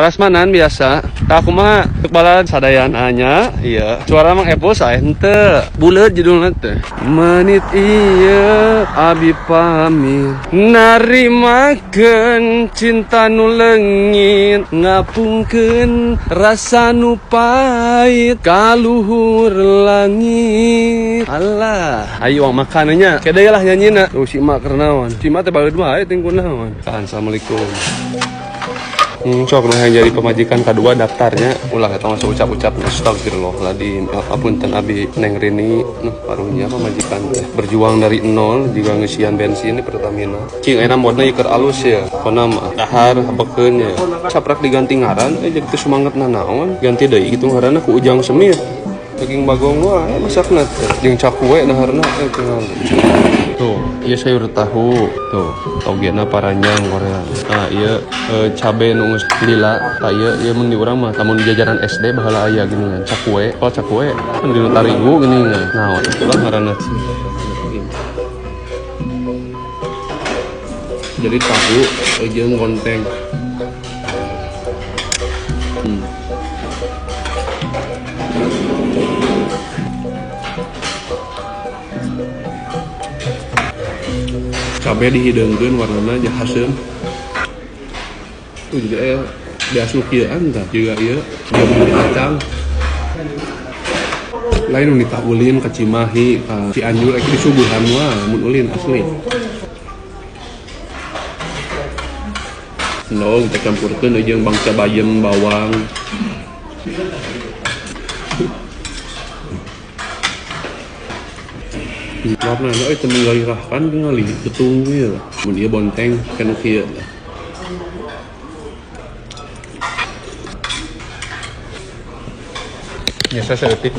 Prasmanan biasa. Aku mah kepala sadayan anya, iya. Suara mang Epo saya henteu. Buleut judulna teh. Menit ieu abi pamit narimakeun cinta nu leungit ngapungkeun rasa nu pait kaluhur langit. Alah, ayo makan nya. Kedai lah nyanyina. Tuh si mak keur naon? Si mak teh bageud wae ting kunaon. Assalamualaikum. Cok nah yang jadi pemajikan kedua daftarnya ulah eta masuk ucap-ucap astagfirullahaladzim apunten abi Neng Rini parunya pemajikan berjuang dari nol juga ngisian bensin di Pertamina cing enak modna iker alus ya kona mah dahar habekeun ya saprak diganti ngaran jadi teu semangat naon ganti deui kitu ngaranna ku Ujang Semir daging bagong wae masakna jeung cakwe daharna tinggal tuh, iya sayur tahu, tuh, togena paranjang Korea. Nah, iya cabe nungus lila, tak iya mun di urang mah, lamun jajaran SD baheula aya gini kan, cakwe, kalau cakwe kan dina tarigu gini kan. Nah, itulah ngaranna. Jadi tahu jeung gonteng. Cabe dihidangkeun warnana jahaseun. Tuh juga beas nu kieuan tah juga ieu jambu kacang. Lain nu dita ulin ka Cimahi ka Cianjur ek disuguhan wah mun ulin asli. No, kita campurkeun jeung bangsa bayem bawang. Warna itu menggairahkan kali ketung ya mun ieu bonteng kan kieu ya saya sedetik